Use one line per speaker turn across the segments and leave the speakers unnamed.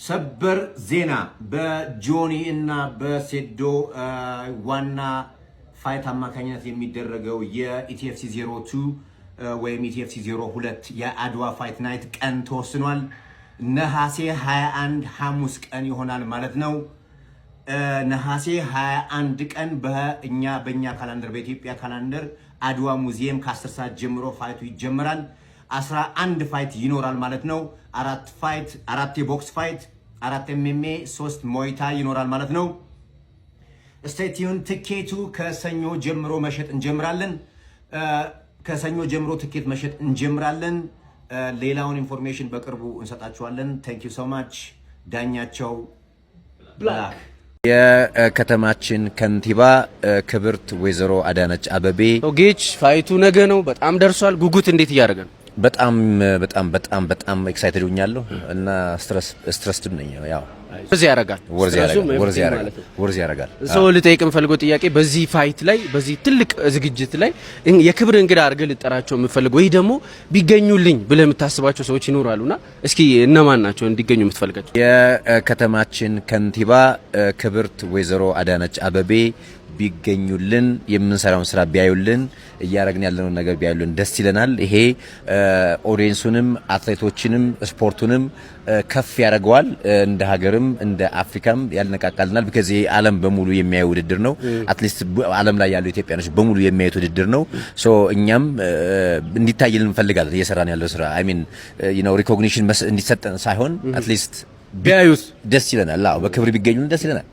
ሰበር ዜና በጆኒ እና በሴዶ ዋና ፋይት አማካኝነት የሚደረገው የኢቲኤፍሲ 02 ወይም ኢቲኤፍሲ 02 የአድዋ ፋይት ናይት ቀን ተወስኗል። ነሐሴ 21 ሐሙስ ቀን ይሆናል ማለት ነው። ነሐሴ 21 ቀን በእኛ ካላንደር በኢትዮጵያ ካላንደር አድዋ ሙዚየም ከ10 ሰዓት ጀምሮ ፋይቱ ይጀምራል። 11 ፋይት ይኖራል ማለት ነው። 4 የቦክስ ፋይት፣ 4 ኤምኤምኤ፣ 3 ሞይታ ይኖራል ማለት ነው። ስቴቲዩን ትኬቱ ከሰኞ ጀምሮ መሸጥ እንጀምራለን። ከሰኞ ጀምሮ ትኬት መሸጥ እንጀምራለን። ሌላውን ኢንፎርሜሽን በቅርቡ እንሰጣችኋለን። ታንክ ዩ ሶ ማች። ዳኛቸው ብላክ።
የከተማችን ከንቲባ ክብርት ወይዘሮ አዳነች አበቤ
ጌች ፋይቱ ነገ ነው። በጣም ደርሷል። ጉጉት እንዴት እያደረገ ነው?
በጣም ኤክሳይትድ ሆኛለሁ እና ስትረስድ ነኝ። ያው ወርዝ ያረጋል።
ሰው ልጠይቅ የምፈልገው ጥያቄ በዚህ ፋይት ላይ በዚህ ትልቅ ዝግጅት ላይ የክብር እንግዳ አድርገህ ልጠራቸው የምፈልገው ወይ ደግሞ ቢገኙልኝ ብለህ የምታስባቸው ሰዎች ይኖራሉና እስኪ እነማን ናቸው እንዲገኙ የምትፈልጋቸው?
የከተማችን ከንቲባ ክብርት ወይዘሮ አዳነች አበቤ ቢገኙልን፣ የምንሰራውን ስራ ቢያዩልን፣ እያረግን ያለውን ነገር ቢያዩልን ደስ ይለናል። ይሄ ኦዲየንሱንም አትሌቶችንም ስፖርቱንም ከፍ ያደርገዋል። እንደ ሀገርም እንደ አፍሪካም ያልነቃቃልናል። ቢካዝ ይሄ ዓለም በሙሉ የሚያዩ ውድድር ነው። አትሊስት ዓለም ላይ ያሉ ኢትዮጵያኖች በሙሉ የሚያዩት ውድድር ነው። ሶ እኛም እንዲታይልን እንፈልጋለን። እየሰራን ያለው ስራ አይ ሚን ሪኮግኒሽን እንዲሰጠን ሳይሆን አትሊስት
ቢያዩት
ደስ ይለናል። አዎ በክብር ቢገኙልን ደስ ይለናል።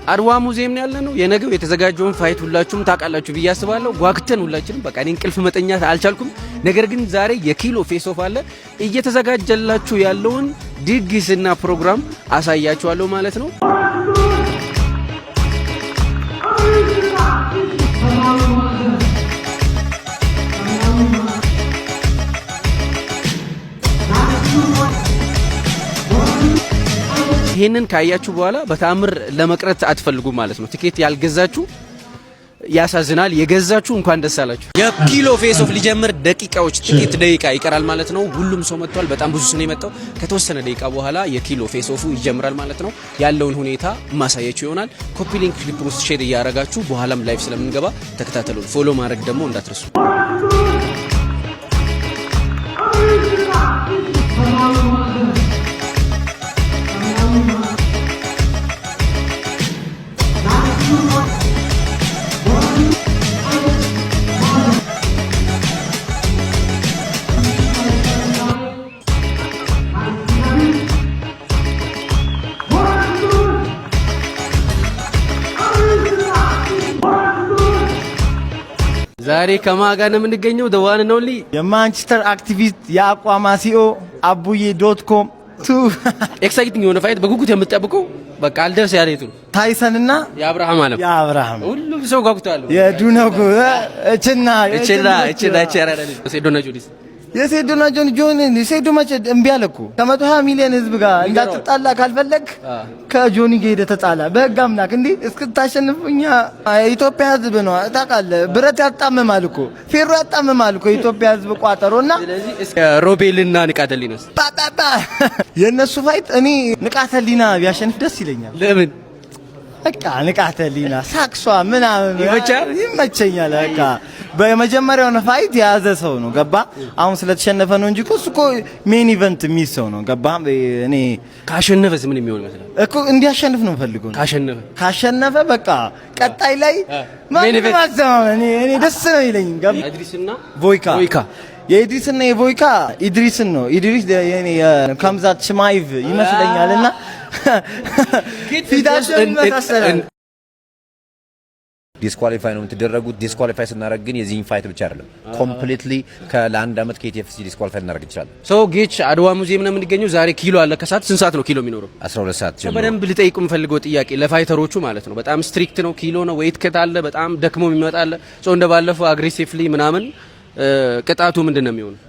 አድዋ ሙዚየም ነው ያለነው። የነገው የተዘጋጀውን ፋይት ሁላችሁም ታውቃላችሁ ብዬ አስባለሁ። ጓግተን ሁላችንም በቃ እኔ እንቅልፍ መተኛት አልቻልኩም። ነገር ግን ዛሬ የኪሎ ፌስ ኦፍ አለ። እየተዘጋጀላችሁ ያለውን ድግስና ፕሮግራም አሳያችኋለሁ ማለት ነው። ይሄንን ካያችሁ በኋላ በታምር ለመቅረት አትፈልጉ ማለት ነው። ቲኬት ያልገዛችሁ ያሳዝናል። የገዛችሁ እንኳን ደስ አላችሁ። የኪሎ ፌስ ኦፍ ሊጀምር ጥቂት ደቂቃ ይቀራል ማለት ነው። ሁሉም ሰው መጥቷል። በጣም ብዙ ሰው ነው የመጣው። ከተወሰነ ደቂቃ በኋላ የኪሎ ፌስ ኦፉ ይጀምራል ማለት ነው። ያለውን ሁኔታ ማሳያችሁ ይሆናል። ኮፒ ሊንክ ክሊፕ ውስጥ ሼር እያረጋችሁ በኋላም ላይቭ ስለምንገባ ተከታተሉን። ፎሎ ማድረግ ደግሞ እንዳትረሱ። ዛሬ ከማጋ ነው የምንገኘው። ደዋን ነው ሊ
የማንቸስተር አክቲቪስት የአቋማ ሲኦ አቡዬ.com
ኤክሳይቲንግ የሆነ ፋይት በጉጉት የምትጠብቀው በቃ አልደርስ ያሬቱ
ታይሰንና
የአብርሃም አለም ሁሉም ሰው ጓጉቷል።
የዱነጉ እችና
ሴዶና ጆዲስ
የሴዶና ጆኒ ሴዶ መቼ እምቢ አለ እኮ ከ120 ሚሊዮን ህዝብ ጋር እንዳትጣላ ካልፈለግ ከጆኒ ጋር ሄደህ ተጣላ። በህግ አምላክ እንዴ እስክታሸንፉኛ ኢትዮጵያ ህዝብ ነው ታውቃለህ። ብረት ያጣምማል እኮ ፌሮ ያጣምማል እኮ ኢትዮጵያ ህዝብ ቋጠሮና
ሮቤልና ንቃተሊናስ
ባባባ የነሱ ፋይት እኔ ንቃተሊና ቢያሸንፍ ደስ ይለኛል።
ለምን?
በቃ ንቃተሊና ሳክሷ ምናምን ይመቸኛል። በቃ በመጀመሪያው ፋይት የያዘ ሰው ነው ገባ። አሁን ስለተሸነፈ ነው እንጂ እሱ እኮ ሜን ኢቨንት የሚይዝ ሰው ነው ገባ። እኔ
ካሸነፈስ ምን የሚሆን ይመስላል
እኮ እንዲያሸንፍ ነው ፈልገው። ካሸነፈ በቃ ቀጣይ ላይ እኔ ደስ ነው ይለኝ ገባ።
ኢድሪስና
ቮይካ የኢድሪስና የቮይካ ኢድሪስን ነው ኢድሪስ የኔ ከምዛት ሽማይቭ ይመስለኛልና ፊታችን መሳሰላል።
ዲስኳሊፋይ ነው የምትደረጉት። ዲስኳሊፋይ ስናደርግ ግን የዚህን ፋይት ብቻ አይደለም ኮምፕሊትሊ ለአንድ አመት ከኢቲኤፍሲ ዲስኳሊፋይ እናደርግ ይችላል።
ሶ ጌች አድዋ ሙዚየም ነው የምንገኘው። ዛሬ ኪሎ አለ። ከሰዓት ስንት ሰዓት ነው ኪሎ የሚኖረው?
12 ሰዓት ጀምሮ።
በደንብ ልጠይቁ የምፈልገው ጥያቄ ለፋይተሮቹ ማለት ነው። በጣም ስትሪክት ነው ኪሎ ነው ዌይት ከት አለ። በጣም ደክሞ የሚመጣ አለ። ሶ እንደባለፈው አግሬሲቭሊ ምናምን ቅጣቱ ምንድነው የሚሆነው?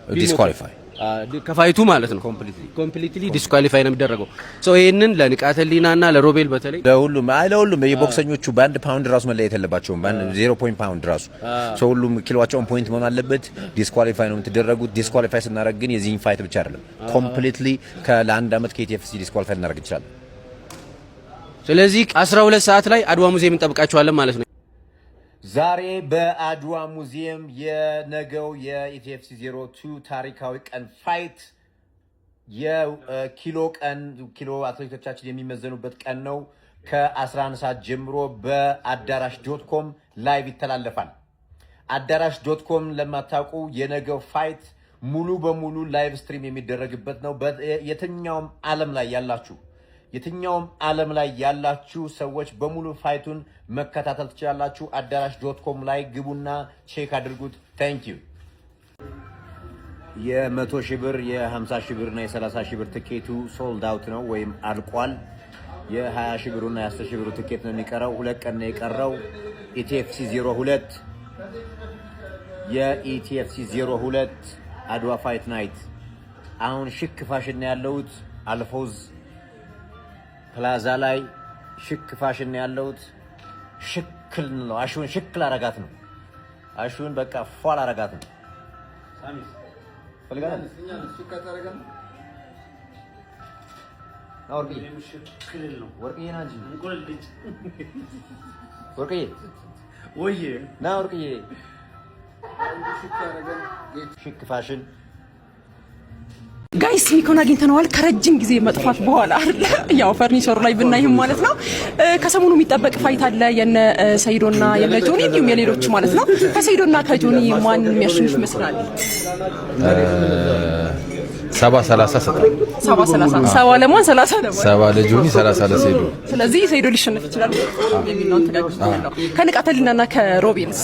ከፋይቱ ማለት ነው። ኮምፕሊትሊ ዲስኳሊፋይ ነው የሚደረገው። ሶ ይሄንን ለንቃተ ህሊናና ለሮቤል በተለይ
ለሁሉም የቦክሰኞቹ በአንድ ፓውንድ ራሱ መለየት የለባቸውም። በአንድ 0 ፓውንድ ራሱ ሶ ሁሉም ኪሎዋቸውን ፖይንት መሆን አለበት። ዲስኳሊፋይ ነው የምትደረጉት። ዲስኳሊፋይ ስናደርግ ግን የዚህን ፋይት ብቻ አይደለም ኮምፕሊትሊ ለአንድ አመት ከኢቲኤፍሲ ዲስኳሊፋይ እናደርግ እንችላለን።
ስለዚህ 12 ሰዓት ላይ አድዋ ሙዚየም እንጠብቃቸዋለን ማለት ነው።
ዛሬ በአድዋ ሙዚየም የነገው የኢቲኤፍሲ 02 ታሪካዊ ቀን ፋይት የኪሎ አትሌቶቻችን የሚመዘኑበት ቀን ነው። ከ11 ሰዓት ጀምሮ በአዳራሽ.com ላይቭ ይተላለፋል። አዳራሽ.com ለማታውቁ የነገው ፋይት ሙሉ በሙሉ ላይቭ ስትሪም የሚደረግበት ነው። የትኛውም ዓለም ላይ ያላችሁ ሰዎች በሙሉ ፋይቱን መከታተል ትችላላችሁ። አዳራሽ.com ላይ ግቡና ቼክ አድርጉት። ታንክ ዩ። የ100 ሺህ ብር፣ የ50 ሺህ ብር እና የ30 ሺህ ብር ትኬቱ ሶልድ አውት ነው ወይም አልቋል። የ20 ሺህ ብሩ እና የ10 ሺህ ብሩ ትኬት ነው የሚቀረው። 2 ቀን ነው የቀረው። ኢቲኤፍሲ 02 የኢቲኤፍሲ 02 አድዋ ፋይት ናይት። አሁን ሽክ ፋሽን ያለውት አልፎዝ ፕላዛ ላይ ሽክ ፋሽን ያለውት ሽክል ነው። አሹን ሽክል አረጋት ነው። አሹን በቃ ፏል አረጋት ነው። ሳሚስ ፈልጋለህ እኛ ሽክ አታረጋም። ወርቅዬ ሽክል ነው። ወርቅዬ ና እንጂ እንቁልል ልጅ ወርቅዬ ወይዬ ና ወርቅዬ ሽክ አረጋም። ሽክ ፋሽን
ጋይስ ሚኮን አግኝተነዋል ከረጅም ጊዜ መጥፋት በኋላ አይደል? ያው ፈርኒቸሩ ላይ ብናይም ማለት ነው። ከሰሞኑ የሚጠበቅ ፋይት አለ የነ ሰይዶና የነ ጆኒ እንዲሁም የሌሎች ማለት ነው። ከሰይዶና ከጆኒ ማን የሚያሸንፍ ይመስላል?
70-30 ሰጣ።
70 ለማን 30 ለማን?
70 ለጆኒ 30 ለሰይዶ።
ስለዚህ ሰይዶ ሊሸነፍ ይችላል የሚል ነው ተጋግዘናል። ከንቃተ ህሊናና ከሮቤልስ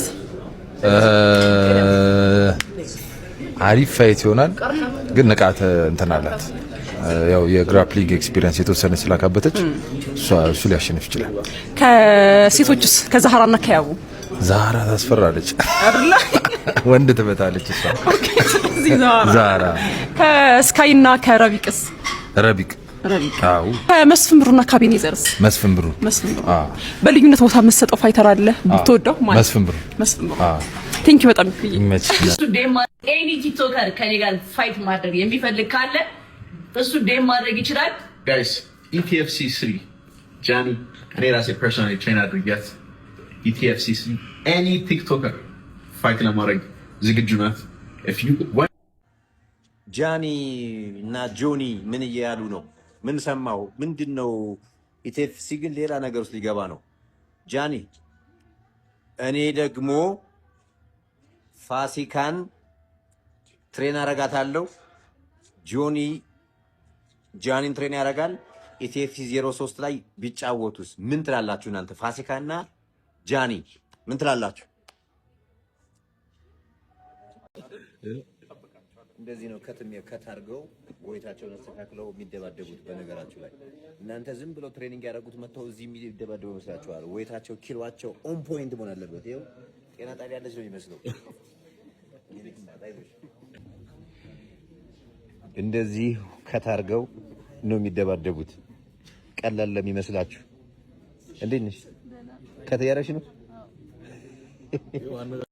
አሪፍ ፋይት ይሆናል። ግን ንቃተ እንትን አላት። ያው የግራፕሊንግ ኤክስፒሪየንስ የተወሰነ ስላካበተች እሱ ሊያሸንፍ ይችላል።
ከሴቶችስ ከዛህራና ከያቡ?
ዛህራ ታስፈራለች አይደል? ወንድ ትበታለች እሷ።
ኦኬ ስለዚህ
ዛህራ።
ከስካይና ከረቢቅስ?
ረቢቅ አው
መስፍን ብሩና ካቢኔዘርስ?
መስፍን ብሩ።
በልዩነት ቦታ የምትሰጠው ፋይተር አለ ብትወደው ማለት?
መስፍን ብሩ።
ቴንክ ዩ በጣም
እሱ ኤኒ ቲክቶከር ከኔ ጋር ፋይት ማድረግ የሚፈልግ ካለ እሱ ዴም ማድረግ ይችላል።
ጋይስ ኢቲኤፍሲ 3 ጃኒ እኔ ራሴ ፐርሰናሊ ትሬን አድርጊያት። ኢቲኤፍሲ 3 ኤኒ ቲክቶከር ፋይት ለማድረግ ዝግጁ ናት።
ጃኒ እና ጆኒ ምን እያሉ ነው? ምን ሰማው? ምንድነው? ኢቲኤፍሲ ግን ሌላ ነገር ውስጥ ሊገባ ነው። ጃኒ እኔ ደግሞ ፋሲካን ትሬን አረጋታለሁ። ጃኒን ትሬን ያረጋል። ኢቲኤፍሲ 03 ላይ ቢጫወቱስ ምን ትላላችሁ እናንተ? ፋሲካና ጃኒ ምን ትላላችሁ? እንደዚህ ነው ከት አድርገው ወይታቸውን አስተካክለው የሚደባደቡት። በነገራችሁ ላይ እናንተ ዝም ብለው ትሬኒንግ ያደረጉት መጥተው እዚህ የሚደባደቡ ይመስላችኋል? ወይታቸው ኪሎዋቸው ኦን ፖይንት መሆን አለበት። ይኸው ጤና ጣቢያ ያለች ነው የሚመስለው። እንደዚህ ከት አድርገው ነው የሚደባደቡት። ቀላል ለሚመስላችሁ እንዴት ነሽ? ከተያረሽ ነው